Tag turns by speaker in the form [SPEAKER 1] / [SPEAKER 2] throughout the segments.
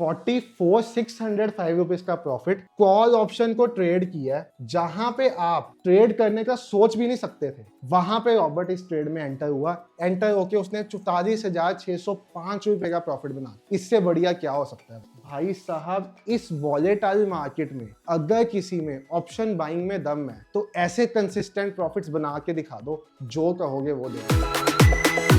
[SPEAKER 1] 44,605 का profit call option को trade किया है, जहां पे आप ट्रेड करने का सोच भी नहीं सकते थे। वहां पे रॉबर्ट इस ट्रेड में एंटर हुआ। एंटर होके उसने 44,605 रुपए का प्रॉफिट बना। इससे बढ़िया क्या हो सकता है भाई साहब। इस वॉलेटाइल मार्केट में अगर किसी में ऑप्शन बाइंग में दम है तो ऐसे कंसिस्टेंट प्रॉफिट्स बना के दिखा दो, जो कहोगे वो दे।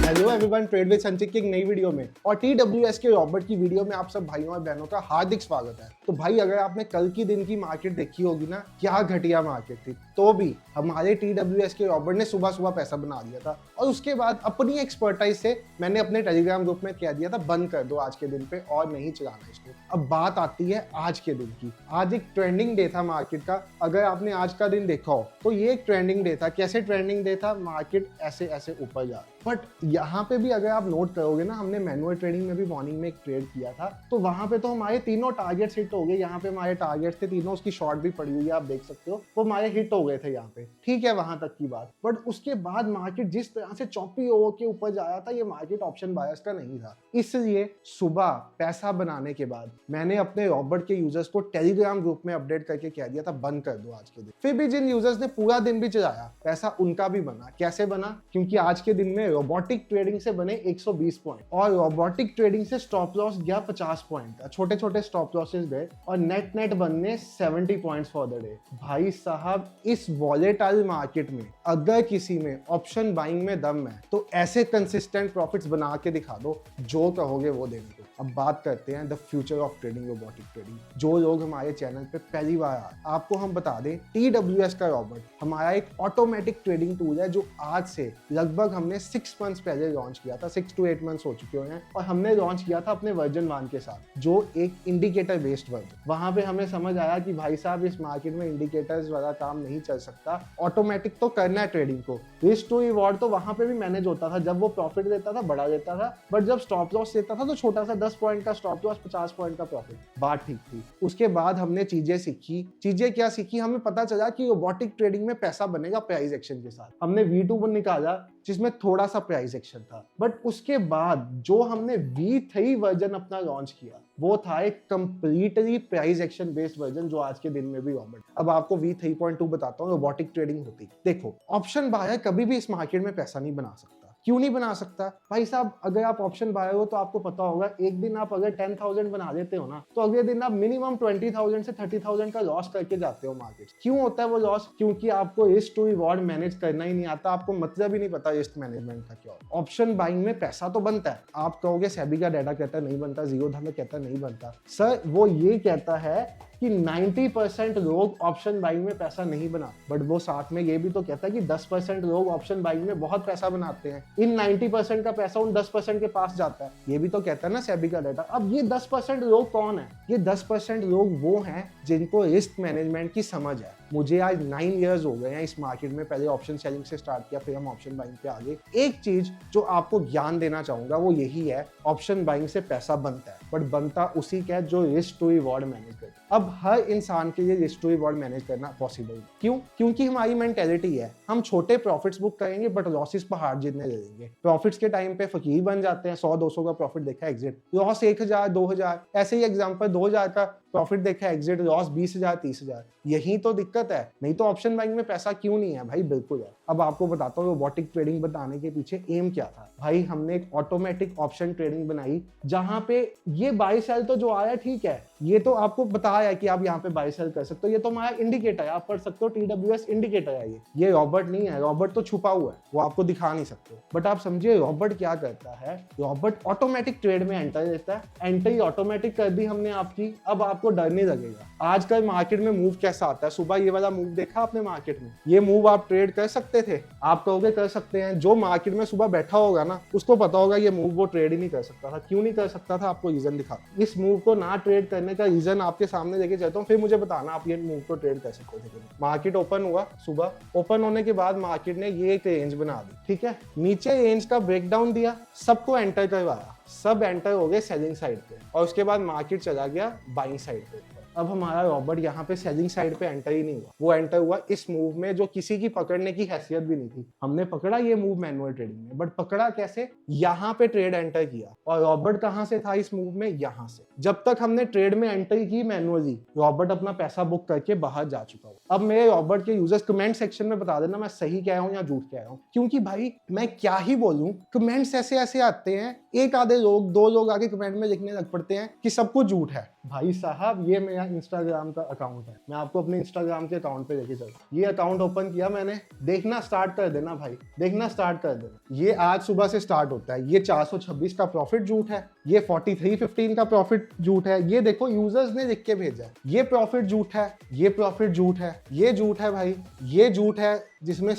[SPEAKER 1] हेलो एवरीवन, ट्रेड विद संचित की एक नई वीडियो में और TWS के रॉबर्ट की वीडियो में आप सब भाइयों और बहनों का हार्दिक स्वागत है। तो भाई, अगर आपने कल की दिन की मार्केट देखी होगी ना, क्या घटिया मार्केट थी, तो भी हमारे TWS के रॉबर्ट ने सुबह सुबह पैसा बना दिया था। और उसके बाद अपनी एक्सपर्टाइज से मैंने अपने टेलीग्राम ग्रुप में कह दिया था बंद कर दो आज के दिन पे और नहीं चलाना इसको। अब बात आती है आज के दिन की। आज एक ट्रेंडिंग डे था मार्केट का। अगर आपने आज का दिन देखा हो तो ये एक ट्रेंडिंग डे था। कैसे ट्रेंडिंग डे था? मार्केट ऐसे ऐसे ऊपर जा। बट यहाँ पे भी अगर आप नोट करोगे ना, हमने मैनुअल ट्रेडिंग में भी मॉर्निंग में एक ट्रेड किया था, तो वहां पे तो हमारे तीनों टारगेट्स हिट हो गए। यहाँ पे हमारे टारगेट्स थे तीनों, उसकी शॉर्ट भी पड़ी हुई है, आप देख सकते हो, वो हमारे हिट हो गए थे यहाँ पे। ठीक है, वहां तक की बात। बट उसके बाद मार्केट जिस तरह से चॉपी होकर के ऊपर जाया था, ये मार्केट ऑप्शन बायर्स का नहीं था। इसलिए सुबह पैसा बनाने के बाद मैंने अपने रॉबर्ट के यूजर्स को टेलीग्राम ग्रुप में अपडेट करके कह दिया था बंद कर दो आज के दिन। फिर भी जिन यूजर्स ने पूरा दिन भी चलाया, पैसा उनका भी बना। कैसे बना? क्योंकि आज के दिन में रोबोटिक ट्रेडिंग से बने 120 पॉइंट और रोबोटिक ट्रेडिंग से स्टॉप लॉस गया 50 पॉइंट। छोटे छोटे स्टॉप लॉसेस गए और नेट बनने 70 पॉइंट्स फॉर द डे। भाई साहब, इस वॉलेटाइल मार्केट में अगर किसी में ऑप्शन बाइंग में दम है तो ऐसे कंसिस्टेंट प्रॉफिट्स बना के दिखा दो, जो कहोगे वो देने को। अब बात करते हैं the future of trading, robotic trading. जो लोग हमारे चैनल पे पहली बार आए, आपको हम बता दें, TWS का रॉबर्ट हमारा एक ऑटोमेटिक ट्रेडिंग टूल है जो आज से लगभग हमने 6 मंथ्स पहले लॉन्च किया था। 6 to 8 मंथ्स हो चुके हैं और हमने लॉन्च किया था अपने वर्जन 1 के साथ, जो एक इंडिकेटर बेस्ड वर्जन। वहां पे हमें समझ आया कि भाई साहब, इस मार्केट में इंडिकेटर्स वाला काम नहीं चल सकता, ऑटोमेटिक तो करना है ट्रेडिंग को। रिस्क टू रिवॉर्ड तो वहां पे भी मैनेज होता था। जब वो प्रॉफिट देता था बड़ा देता था, बट जब स्टॉप लॉस देता था तो छोटा सा 10 पॉइंट का स्टॉप लॉस, 50 पॉइंट का प्रॉफिट। बात ठीक थी। उसके बाद हमने चीजें सीखी। चीजें क्या सीखी? हमें पता चला कि रोबोटिक ट्रेडिंग में पैसा बनेगा प्राइस एक्शन के साथ। हमने V2 निकाला जिसमें थोड़ा सा प्राइस एक्शन था। बट उसके बाद जो हमने V3 वर्जन अपना लॉन्च किया, वो था एक completely price action based version, जो आज के दिन में भी रॉबर्ट। अब आपको V3.2 बताता हूँ रोबोटिक ट्रेडिंग होती। देखो, ऑप्शन बायर कभी भी इस मार्केट में पैसा नहीं बना सकता। क्यों नहीं बना सकता? भाई साहब, अगर आप ऑप्शन बायर हो तो आपको पता होगा, एक दिन आप अगर 10,000 बना देते हो ना, तो अगले दिन आप मिनिमम 20,000 से 30,000 का लॉस करके जाते हो मार्केट। क्यों होता है वो लॉस? क्योंकि आपको रिस्क टू रिवॉर्ड मैनेज करना ही नहीं आता, आपको मतलब ही नहीं पता रिस्क मैनेजमेंट का क्या होता है। ऑप्शन बाइंग में पैसा तो बनता है। आप कहोगे सेबी का डाटा कहता है नहीं बनता, जीरो धन कहता है नहीं बनता। सर, वो ये कहता है कि 90% लोग ऑप्शन बाइंग में पैसा नहीं बना, बट वो साथ में ये भी तो कहता है कि 10% लोग ऑप्शन बाइंग में बहुत पैसा बनाते हैं। इन 90% का पैसा उन 10% के पास जाता है, ये भी तो कहता है ना सेबी का डाटा। अब ये 10% लोग कौन है? ये 10% लोग वो हैं जिनको रिस्क मैनेजमेंट की समझ है। मुझे आज 9 इयर्स हो गए हैं इस मार्केट में। पहले ऑप्शन सेलिंग से स्टार्ट किया, फिर हम ऑप्शन बाइंग पे आ गए। एक चीज जो आपको ज्ञान देना चाहूंगा वो यही है, ऑप्शन बाइंग से पैसा बनता है, बट बनता उसी का जो रिस्क टू रिवॉर्ड मैनेज करता है। अब हर इंसान के लिए रिस्क टू रिवॉर्ड मैनेज करना पॉसिबल है। क्यों? क्योंकि हमारी मेंटेलिटी है, हम छोटे प्रॉफिट्स बुक करेंगे बट लॉसेस पहाड़ जितने ले लेंगे। प्रॉफिट्स के टाइम पे फकीर बन जाते हैं। 100-200 का प्रॉफिट देखा, एग्जिट लॉस 1,000-2,000। ऐसे ही एग्जांपल 2,000 का प्रॉफिट देखा, एग्जिट लॉस 20,000-30,000। यही तो दिक्कत है। नहीं तो ऑप्शन बाइंग में पैसा क्यों नहीं है भाई? बिल्कुल है। अब आपको बताता हूँ रोबोटिक ट्रेडिंग बताने के पीछे एम क्या था। भाई, हमने एक ऑटोमेटिक ऑप्शन ट्रेडिंग बनाई, जहां पे ये बाय सेल तो जो आया ठीक है, ये तो आपको बताया कि आप यहाँ पे बाय सेल कर सकते हो। ये तो हमारा इंडिकेटर है, आप पढ़ सकते हो, TWS इंडिकेटर है ये रॉबर्ट नहीं है। रॉबर्ट तो छुपा हुआ है, वो आपको दिखा नहीं सकते। बट आप समझिए रॉबर्ट क्या करता है। रॉबर्ट ऑटोमेटिक ट्रेड में एंटर देता है। एंट्री ऑटोमेटिक कर दी हमने आपकी। अब आपको डर नहीं लगेगा। आजकल मार्केट में मूव कैसा आता है? सुबह ये वाला मूव देखा आपने मार्केट में? ये मूव आप ट्रेड कर सकते थे? आप कहोगे कर सकते हैं। जो मार्केट में सुबह बैठा होगा ना, उसको पता होगा ये मूव वो ट्रेड ही नहीं कर सकता था। क्यों नहीं कर सकता था? आपको रीजन दिखा। इस मूव को ना ट्रेड करने का रीजन आपके सामने लेके चलता हूँ, फिर मुझे बताना आप ये मूव को ट्रेड कर सकते थे। मार्केट ओपन हुआ, सुबह ओपन होने के बाद मार्केट ने ये एक रेंज बना दी, ठीक है। नीचे रेंज का ब्रेकडाउन दिया, सबको एंटर करवाया, सब एंटर हो गए सेलिंग साइड पे, और उसके बाद मार्केट चला गया बाइंग साइड पे। अब हमारा रॉबर्ट यहाँ पे सेलिंग साइड पे एंटर ही नहीं हुआ, वो एंटर हुआ इस मूव में जो किसी की पकड़ने की हैसियत भी नहीं थी। हमने पकड़ा ये मूव मैनुअल ट्रेडिंग में, बट पकड़ा कैसे? यहाँ पे ट्रेड एंटर किया और रॉबर्ट कहाँ से था इस मूव में? यहाँ से। जब तक हमने ट्रेड में एंटर की मैनुअली, रॉबर्ट अपना पैसा बुक करके बाहर जा चुका हो। अब मेरे रॉबर्ट के यूजर्स कमेंट सेक्शन में बता देना मैं सही कह रहा हूँ या झूठ कह रहा हूँ, क्योंकि भाई मैं क्या ही बोलूं, कमेंट्स ऐसे ऐसे आते हैं, एक आधे लोग, दो लोग आगे कमेंट में लिखने लग पड़ते हैं कि सब कुछ झूठ है। भाई साहब ये मेरा इंस्टाग्राम का अकाउंट है, मैं आपको अपने इंस्टाग्राम के अकाउंट पे लेके चलूं। ये अकाउंट ओपन किया मैंने, देखना स्टार्ट कर देना भाई, देखना स्टार्ट कर देना। ये आज सुबह से स्टार्ट होता है। ये 426 का प्रॉफिट झूठ है, ये 4315 का प्रॉफिट झूठ है। ये देखो यूजर्स ने लिख के भेजा है, ये प्रॉफिट झूठ है, ये प्रॉफिट झूठ है, ये झूठ है भाई, ये झूठ है जिसमें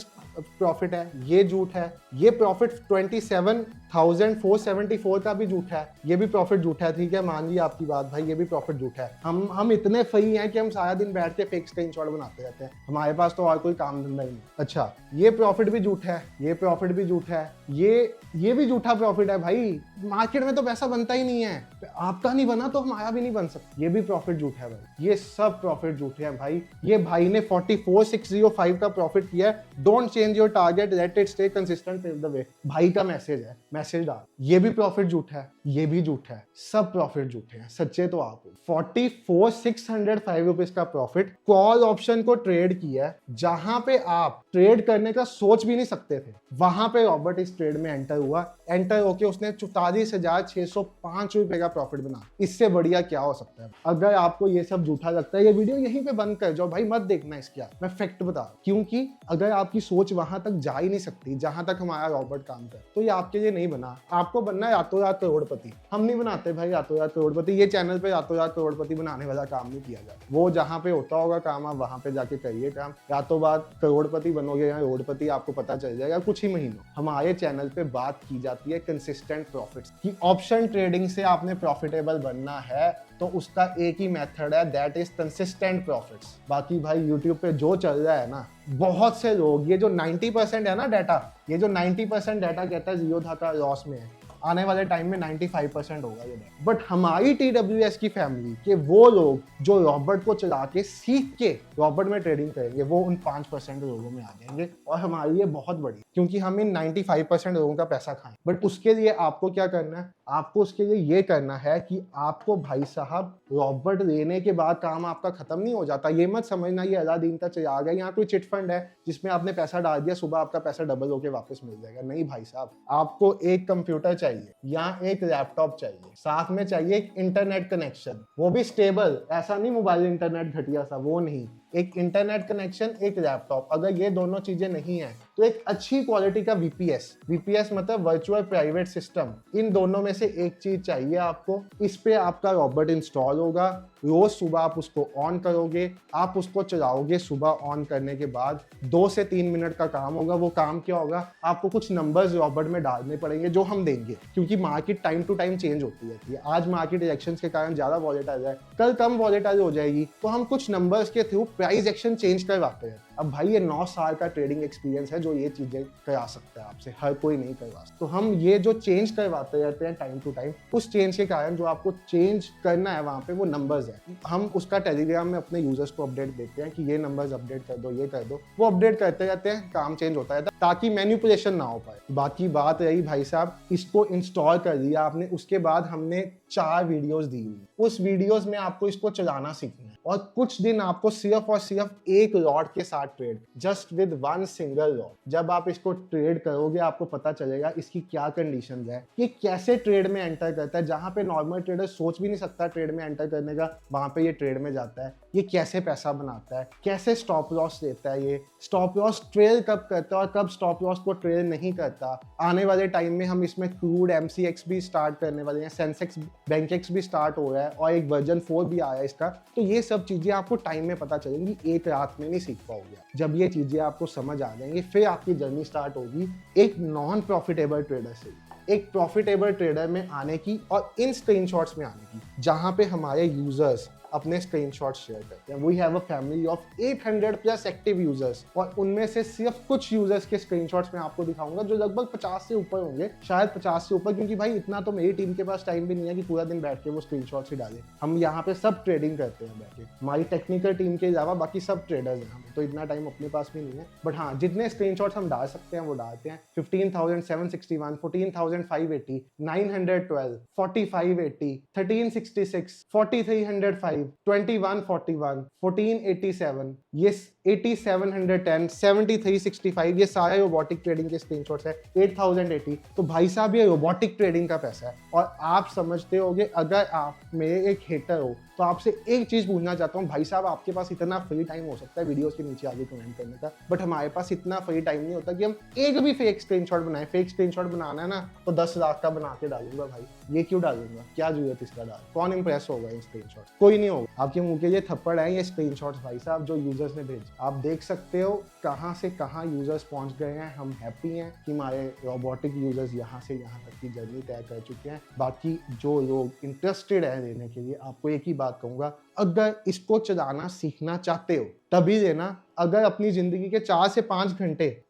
[SPEAKER 1] प्रॉफिट है, ये झूठ है, ये प्रॉफिट 27,474 का भी झूठ है, ये भी प्रॉफिट झूठ है। ठीक है, मान ली आपकी बात भाई, ये भी प्रॉफिट झूठ है। हम इतने फही हैं कि हम सारा दिन बैठ के फेक स्क्रीनशॉट बनाते रहते हैं, हमारे पास तो और कोई काम धंधा ही नहीं। अच्छा, ये प्रॉफिट भी झूठ है, ये प्रॉफिट भी झूठ है, ये भी झूठा प्रॉफिट है भाई। मार्केट में तो पैसा बनता ही नहीं है, आपका नहीं बना तो हमारा भी नहीं बन सकता। ये भी प्रॉफिट झूठ है भाई, ये सब प्रॉफिट झूठे हैं भाई। ये भाई ने 44,605 का प्रॉफिट किया है। Don't change your target, let it stay consistent till the way. भाई का मैसेज है, मैसेज डाल। ये भी प्रॉफिट झूठ है, ये भी झूठ है, सब प्रॉफिट झूठे हैं। सच्चे तो आप 44,605 रुपीज का प्रॉफिट कॉल ऑप्शन को ट्रेड किया है, जहां पे आप ट्रेड करने का सोच भी नहीं सकते थे। वहां पे रॉबर्ट इस ट्रेड में एंटर हुआ, एंटर होके उसने 44,605 रुपए का प्रॉफिट बना। इससे बढ़िया क्या हो सकता है? अगर आपको ये सब झूठा लगता है, ये वीडियो यहीं पे बंद कर जाओ भाई, मत देखना इसके आगे। मैं फैक्ट बता, क्योंकि अगर आपकी सोच वहां तक जा ही नहीं सकती जहां तक हमारा रॉबर्ट काम कर, तो ये आपके लिए नहीं बना। आपको बनना है रातों रात करोड़पति। हम नहीं बनाते भाई रातों रात करोड़पति, ये चैनल पे रातों रात करोड़पति बनाने वाला काम नहीं किया जाता। वो जहां पे होता होगा काम, आप वहां पे जाके करिए काम। रातों रात करोड़पति बनोगे या करोड़पति आपको पता चल जाएगा कुछ ही महीनों। हमारे चैनल पे बात की जाती है कंसिस्टेंट प्रॉफिट्स की। ऑप्शन ट्रेडिंग से आपने प्रॉफिटेबल बनना है तो उसका एक ही मेथड है, दैट इज कंसिस्टेंट प्रॉफिट्स। बाकी भाई यूट्यूब पे जो चल रहा है ना, बहुत से लोग, ये जो 90% है ना डाटा, ये जो 90% डाटा कहता है जियो धाका लॉस में है, आने वाले टाइम में 95% होगा ये। बट हमारी TWS की फैमिली के वो लोग जो रॉबर्ट को चला के सीख के रॉबर्ट में ट्रेडिंग करेंगे, वो उन 5% लोगों में आ जाएंगे। और हमारी ये बहुत बड़ी, क्योंकि हम इन 95% लोगों का पैसा खाएं। बट उसके लिए आपको क्या करना है? आपको उसके लिए ये करना है कि आपको भाई साहब रॉबर्ट लेने के बाद काम आपका खत्म नहीं हो जाता। ये मत समझना ये अलादीन का चिराग है, यहाँ कोई चिट फंड है जिसमें आपने पैसा डाल दिया, सुबह आपका पैसा डबल होके वापस मिल जाएगा। नहीं भाई साहब, आपको एक कंप्यूटर चाहिए या एक लैपटॉप चाहिए, साथ में चाहिए एक इंटरनेट कनेक्शन, वो भी स्टेबल, ऐसा नहीं मोबाइल इंटरनेट घटिया सा, वो नहीं। एक इंटरनेट कनेक्शन, एक लैपटॉप। अगर ये दोनों चीजें नहीं है तो एक अच्छी क्वालिटी का VPS मतलब वर्चुअल प्राइवेट सिस्टम, इन दोनों में से एक चीज चाहिए आपको। इस पे आपका रॉबर्ट इंस्टॉल होगा, रोज सुबह आप उसको ऑन करोगे, आप उसको चलाओगे। सुबह ऑन करने के बाद 2 से 3 मिनट का काम होगा। वो काम क्या होगा? आपको कुछ नंबर्स रॉबर्ट में डालने पड़ेंगे जो हम देंगे, क्योंकि market time to time change होती रहती है। आज मार्केट इलेक्शंस के कारण ज्यादा वॉलेटाइल है, कल कम वॉलेटाइल हो जाएगी, तो हम कुछ नंबर्स के थ्रू प्राइस एक्शन चेंज करवाते हैं। अब भाई ये 9 साल का ट्रेडिंग एक्सपीरियंस है जो ये चीजें करा सकता है आपसे, हर कोई नहीं करवा सकता। तो हम ये जो चेंज करवाते रहते हैं टाइम टू टाइम, उस चेंज के कारण जो आपको चेंज करना है वहां पे वो नंबर्स है। हम उसका टेलीग्राम में अपने यूजर्स को अपडेट देते हैं कि ये नंबर्स अपडेट कर दो, ये कर दो। वो अपडेट करते रहते हैं, काम चेंज होता है ताकि मैनिपुलेशन ना हो पाए। बाकी बात रही भाई साहब, इसको इंस्टॉल कर दिया आपने, उसके बाद हमने 4 वीडियोस दी हुई। उस वीडियोस में आपको इसको चलाना सीखना है और कुछ दिन आपको सिर्फ और सिर्फ एक लॉट के साथ trade, just with 1 single lot. जब आप इसको ट्रेड करोगे आपको पता चलेगा इसकी क्या कंडीशंस है, कि कैसे ट्रेड में एंटर करता है। जहां पे नॉर्मल ट्रेडर सोच भी नहीं सकता ट्रेड में एंटर करने का, वहां पे ये ट्रेड में जाता है। ये कैसे पैसा बनाता है, कैसे स्टॉप लॉस लेता है, ये स्टॉप लॉस ट्रेड कब करता है और कब स्टॉप लॉस को ट्रेड नहीं करता। आने वाले टाइम में हम इसमें क्रूड MCX भी स्टार्ट करने वाले हैं, सेंसेक्स बैंकेक्स भी स्टार्ट हो रहा है और एक वर्जन 4 भी आया है इसका। तो ये सब चीजें आपको टाइम में पता चलेंगी, एक रात में नहीं सीख पाओगे। जब ये चीजें आपको समझ आ जाएंगी, फिर आपकी जर्नी स्टार्ट होगी एक नॉन प्रॉफिटेबल ट्रेडर से एक प्रॉफिटेबल ट्रेडर में आने की और इन स्क्रीनशॉट्स में आने की, जहां पे हमारे यूजर्स अपने स्क्रीनशॉट शेयर करते हैं। We have a family of 800 plus active users और उनमें से सिर्फ कुछ यूजर्स के स्क्रीनशॉट्स मैं आपको दिखाऊंगा जो लगभग 50 से ऊपर होंगे, शायद 50 से ऊपर, क्योंकि भाई इतना तो मेरी टीम के पास टाइम भी नहीं है कि पूरा दिन बैठ के वो स्क्रीनशॉट्स ही डाले। हम यहाँ पे सब ट्रेडिंग करते हैं बैठ के, हमारी टेक्निकल टीम के अलावा बाकी सब ट्रेडर्स हैं, हमें तो इतना टाइम अपने पास भी नहीं है। बट हाँ, जितने स्क्रीनशॉट्स हम डाल सकते हैं वो डालते हैं। 15,761, 14,580, 912, 4580, 1366, 4305, 2141, 1487, ये 8710, 7365, ये सारे रोबोटिक ट्रेडिंग के स्क्रीनशॉट्स है। 8080, तो भाई साहब ये रोबोटिक ट्रेडिंग का पैसा है। और आप समझते होगे, अगर आप मेरे एक हेटर हो तो आपसे एक चीज पूछना चाहता हूँ, भाई साहब आपके पास इतना फ्री टाइम हो सकता है वीडियोस के नीचे आगे कमेंट करने का, बट हमारे पास इतना फ्री टाइम नहीं होता कि हम एक भी फेक स्क्रीनशॉट बनाए। फेक स्क्रीनशॉट बनाना है ना तो 10 लाख का बना के डालूंगा भाई, ये क्यों डालूंगा, क्या जरूरत इसका डाल, कौन इंप्रेस होगा इन स्क्रीनशॉट, कोई नहीं होगा। आपके मुंह के ये थप्पड़ है ये स्क्रीनशॉट्स भाई साहब जो यूजर्स ने भेजे। आप देख सकते हो कहाँ से कहाँ यूजर्स पहुंच गए हैं। हम हैप्पी हैं कि हमारे रोबोटिक यूजर्स यहाँ से यहाँ तक की जर्नी तय कर चुके हैं। बाकी जो लोग इंटरेस्टेड है लेने के लिए, आपको एक ही बात कहूंगा, अगर इसको चलाना सीखना चाहते हो तभी लेना। अगर अपनी जिंदगी के 4 से 5 घंटे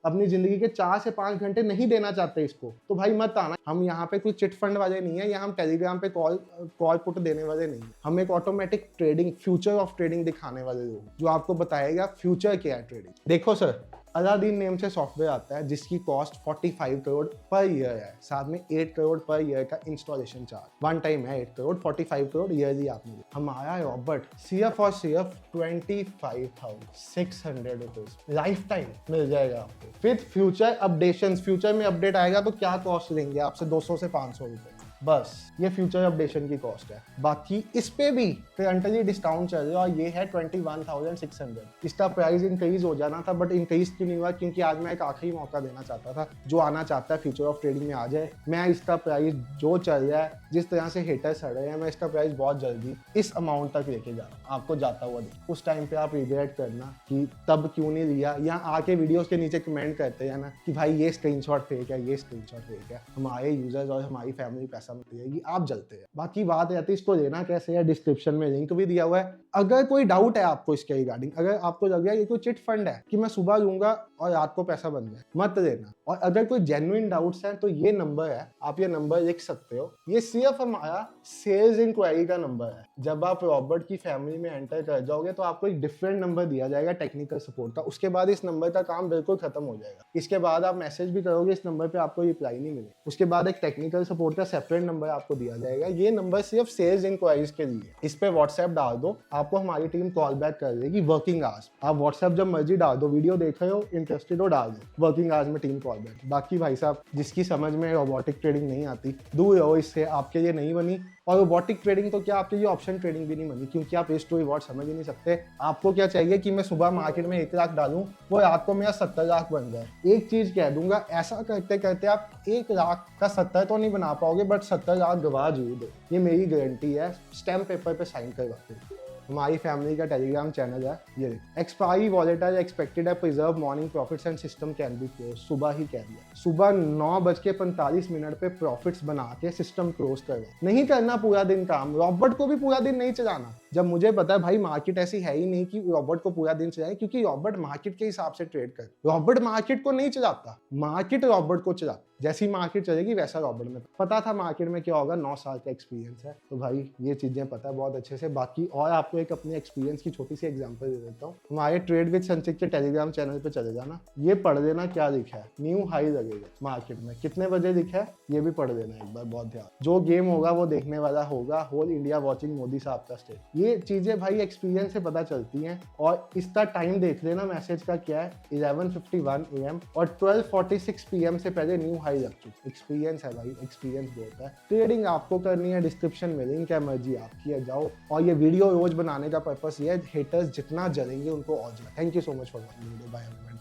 [SPEAKER 1] नहीं देना चाहते इसको तो भाई मत आना। हम यहाँ पे कोई चिट फंड वाले नहीं है, या हम टेलीग्राम पे कॉल पुट देने वाले नहीं है। हम एक automatic trading, future of trading दिखाने वाले लोग जो आपको बताएगा फ्यूचर क्या है ट्रेडिंग। देखो सर, अलादीन नेम से सॉफ्टवेयर आता है जिसकी कॉस्ट 45 करोड़ पर ईयर है, साथ में 8 करोड़ पर ईयर का इंस्टॉलेशन चार्ज। वन टाइम है 8 करोड़, 45 करोड़ ईयरली आपने। हमारा रॉबर्ट सिर्फ और सिर्फ 25,600 रुपीज लाइफ टाइम मिल जाएगा आपको विद फ्यूचर अपडेशंस। फ्यूचर में अपडेट आएगा तो क्या कॉस्ट लेंगे आपसे, 200 से 500 रुपए, बस ये फ्यूचर अपडेशन की कॉस्ट है। बाकी इस पे भी करंटली डिस्काउंट चल रहा है और ये है 21,600। इसका प्राइस इंक्रीज हो जाना था बट इंक्रीज क्यों नहीं हुआ, क्योंकि आज मैं एक आखिरी मौका देना चाहता था। जो आना चाहता है फ्यूचर ऑफ ट्रेडिंग में आ जाए। मैं इसका प्राइस जो चल रहा है, जिस तरह से हेटर सड़ रहे हैं, मैं इसका प्राइस बहुत जल्दी इस अमाउंट तक लेके जा रहा हूँ, आपको जाता हुआ देख। उस टाइम पे आप रिग्रेट करना कि तब क्यों नहीं लिया। यहाँ आके वीडियोस के नीचे कमेंट करते हैं ना कि भाई ये स्क्रीनशॉट फेक है, ये स्क्रीनशॉट फेक है। हमारे यूजर्स और हमारी फैमिली पैसा मिलेगी, आप जलते हैं। बाकी बात रहती है इसको लेना कैसे है, डिस्क्रिप्शन में लिंक भी दिया हुआ है। अगर कोई डाउट है आपको इसके रिगार्डिंग, अगर आपको लग रहा है ये कोई चिट फंड है कि मैं सुबह लूंगा और रात को पैसा बन जाए, मत लेना। और अगर कोई जेन्युइन डाउट्स हैं तो ये नंबर है, आप ये नंबर लिख सकते हो। ये सिर्फ हमारा सेल्स इंक्वायरी का नंबर है। जब आप रॉबर्ट की फैमिली में एंटर कर जाओगे तो आपको एक डिफरेंट नंबर दिया जाएगा टेक्निकल सपोर्ट का। उसके बाद इस नंबर का काम बिल्कुल खत्म हो जाएगा। इसके बाद आप मैसेज भी करोगे इस नंबर पे, आपको रिप्लाई नहीं मिले। उसके बाद एक टेक्निकल सपोर्ट का सेपरेट नंबर आपको दिया जाएगा। ये नंबर सिर्फ सेल्स इंक्वायरीज के लिए। इस पे व्हाट्सएप डाल दो, आपको हमारी टीम कॉल बैक कर देगी वर्किंग आवर्स। आप व्हाट्सएप जब मर्जी डाल दो, वीडियो देख रहे हो, इंटरेस्टेड हो, डाल दो, वर्किंग आवर्स में टीम कॉल बैक। बाकी भाई साहब जिसकी समझ में रोबोटिक ट्रेडिंग नहीं आती, दूर रहो इससे, आपके लिए नहीं बनी। और रोबोटिक ट्रेडिंग तो क्या, आपके लिए ऑप्शन ट्रेडिंग भी नहीं बनी, क्योंकि आप रिस्क टू रिवॉर्ड समझ ही नहीं सकते। आपको क्या चाहिए कि मैं सुबह मार्केट में 1 लाख डालूं, वो रात को मेरा 70 लाख बन जाए। एक चीज कह दूंगा, ऐसा करते करते आप 1 लाख का 70 तो नहीं बना पाओगे, बट 70 लाख गवा जरूर दो, ये मेरी गारंटी है। स्टैम्प पेपर पे साइन करवाते हैं। हमारी फैमिली का टेलीग्राम चैनल है, ये एक्सपायरी वॉलेटाइल एक्सपेक्टेड है, preserve morning profits and system can be close. सुबह ही कह दिया, सुबह 9:45 पे प्रॉफिट्स बना के सिस्टम क्लोज करवा। नहीं करना पूरा दिन काम, रॉबर्ट को भी पूरा दिन नहीं चलाना। जब मुझे पता है भाई मार्केट ऐसी है ही नहीं कि रॉबर्ट को पूरा दिन चलाए, क्योंकि रॉबर्ट मार्केट के हिसाब से ट्रेड कर। रॉबर्ट मार्केट को नहीं चलाता, मार्केट रॉबर्ट को चलाता। जैसी मार्केट चलेगी वैसा रॉबर्ट में पता था मार्केट में क्या होगा। 9 साल का एक्सपीरियंस है तो भाई ये चीजें पता है बहुत अच्छे से। बाकी और आपको एक अपने एक्सपीरियंस की छोटी सी एग्जांपल दे देता हूँ। हमारे ट्रेड विद संचित के टेलीग्राम चैनल पे चले जाना, ये पढ़ देना क्या लिखा है। न्यू हाई लगेगा मार्केट में, कितने बजे लिखा है ये भी पढ़ देना एक बार, बहुत ध्यान। जो गेम होगा वो देखने वाला होगा, होल इंडिया वॉचिंग मोदी साहब का स्टेट। ये चीजें भाई एक्सपीरियंस से पता चलती हैं। और इसका टाइम देख लेना मैसेज का क्या है, 11:51 AM और 12:46 PM से पहले न्यू हाई लग चुकी। एक्सपीरियंस है भाई, एक्सपीरियंस बहुत है। ट्रेडिंग आपको करनी है, डिस्क्रिप्शन में लिंक है, मर्जी आपकी है, जाओ। और ये वीडियो रोज बनाने का पर्पस ये है, हेटर्स जितना जलेंगे उनको और जला। Thank you so much for watching video, bye everyone.